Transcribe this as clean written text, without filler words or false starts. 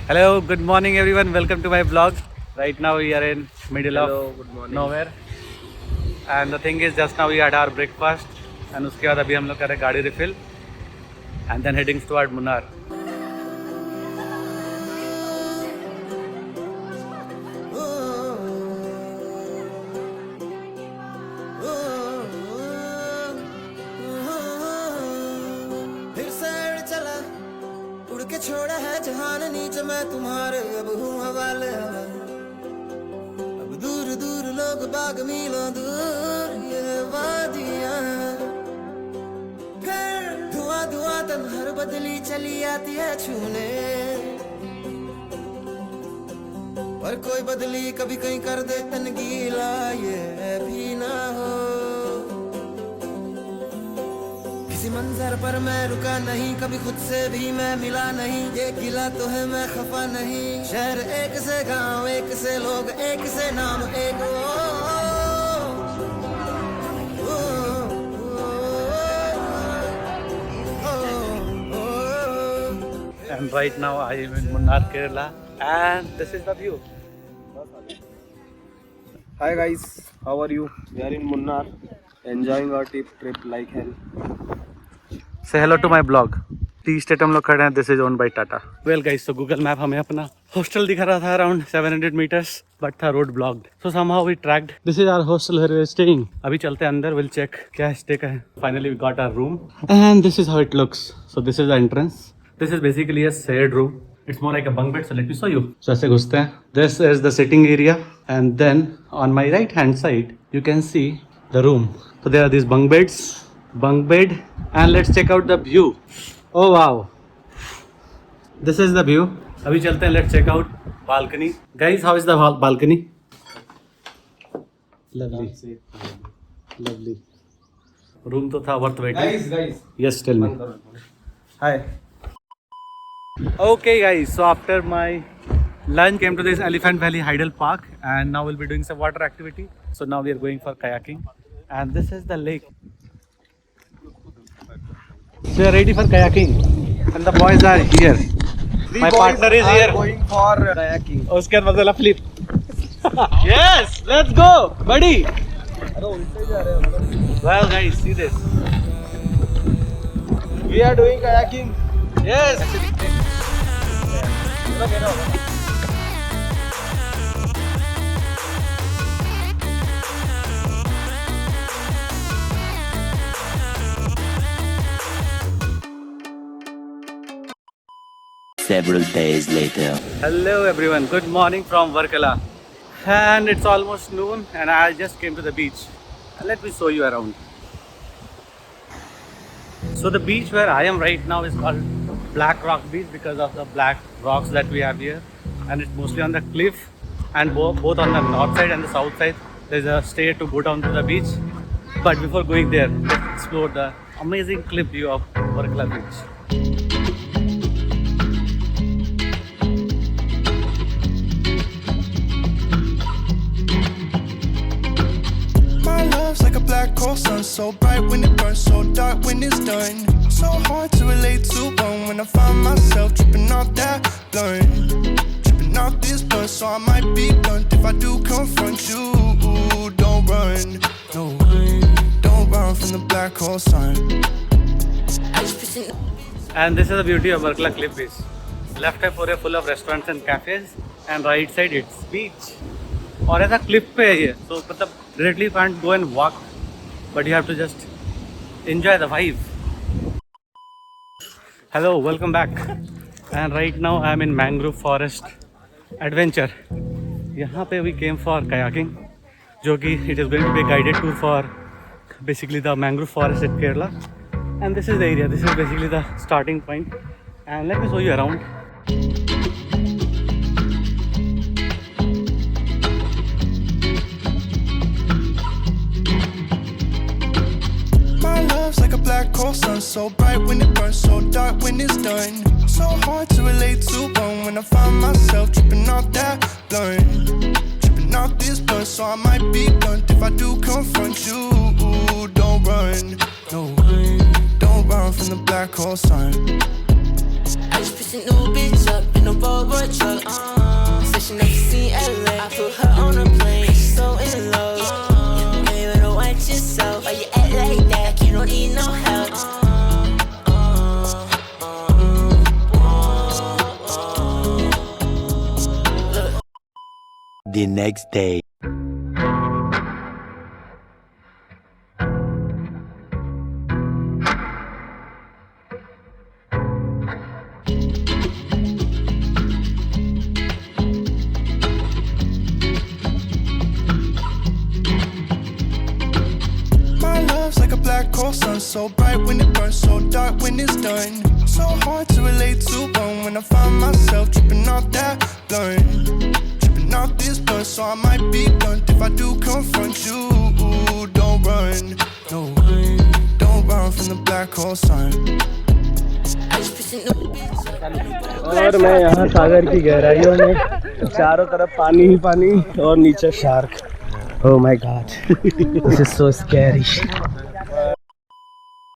Hello, good morning everyone. Welcome to my vlog. Right now we are in middle of good morning. nowhere. And the thing is, just now we had our breakfast. And उसके बाद अभी हम लोग कर रहे गाड़ी refill. And then heading toward Munnar. के छोड़ा है जहान नीचे मैं तुम्हारे अब हूँ हवाले अब दूर दूर लोग बाग मीलों दूर ये वादियाँ फिर धुआं धुआं तन हर बदली चली आती है छूने पर कोई बदली कभी कहीं कर दे तन गीला ये भी ना हो किसी मंजर पर मैं रुका नहीं कभी खुद से भी मैं मिला नहीं ये गिला तो है मैं खफा नहीं शहर एक से गांव एक से लोग एक से नाम एक And right now I am in Munnar, Kerala. And this is the view. Hi guys, how are you? We are in Munnar, enjoying our trip like hell. Say hello to my blog. Tea estate हम लोग खड़े हैं. This is owned by Tata. Well guys, तो Google map हमें अपना hostel दिखा रहा था अराउंड 700 मीटर्स बट था road blocked. So somehow we tracked. This is our hostel where we are staying. अभी चलते हैं अंदर. विल चेक क्या स्टे का है. Finally we got our room and this is how it looks. So this is the entrance. This is basically a shared room. It's more like a bunk bed, so let me show you. So ऐसे घुसते हैं. This is the sitting area and then on my right hand side you can see the room. So there are these bunk bed and let's check out the view. Oh wow, this is the view. अभी चलते हैं. Let's check out balcony. Guys, how is the balcony? Lovely. Room तो था worth waiting. Guys. Yes, tell me. Hi. Okay guys, so after my lunch came to this Elephant Valley Hydel Park and now we'll be doing some water activity. So now we are going for kayaking and this is the lake. So we are ready for kayaking and the boys are here. My partner is here. Going for kayaking. उसके बाद मज़ा flip. Yes, let's go, buddy. Well guys, see this. We are doing kayaking. Yes. Several days later. Hello everyone, good morning from Varkala. And it's almost noon and I just came to the beach. Let me show you around. So the beach where I am right now is called Black Rock Beach because of the black rocks that we have here. And it's mostly on the cliff and both on the north side and the south side there's a stair to go down to the beach. But before going there, let's explore the amazing cliff view of Varkala Beach. like a black hole sun, so bright when it burns, so dark when it's done. So hard to relate to one when I find myself tripping off that blunt, tripping off this blunt. So I might be blunt if I do confront you. Don't run, no, don't run from the black hole sun. And this is the beauty of Varkala Cliff Beach. Left है पूरे full of restaurants and cafes and right side it's beach. और ऐसा cliff पे है ये, so मतलब directly you can't go and walk, but you have to just enjoy the vibe. Hello, welcome back. And right now I am in mangrove forest adventure. यहाँ पे we came for kayaking, जो कि it is going to be a guided tour for basically the mangrove forest in Kerala. And this is the area. This is basically the starting point. And let me show you around. Like a black hole sun, so bright when it burns, so dark when it's done. So hard to relate to one when I find myself tripping off that blunt, tripping off this blunt. So I might be blunt if I do confront you. Don't run, no, don't run from the black hole sun. I just pissed a new bitch up in a Volvo for a truck. Said she never seen LA. I put her on a plane, she's so in love. You better watch yourself. Why you act like that? You don't need no help. The next day. My love's like a black hole sun, so bright when it burns, so dark when it's done. So hard to relate to one when I find myself tripping off that blunt. Tripping off this blunt, so I might be blunt if I do confront you. Don't run, no, don't run from the black hole sun. और मैं यहाँ सागर की गहराइयों में, चारों तरफ पानी ही पानी और नीचे shark. Oh my god, this is so scary.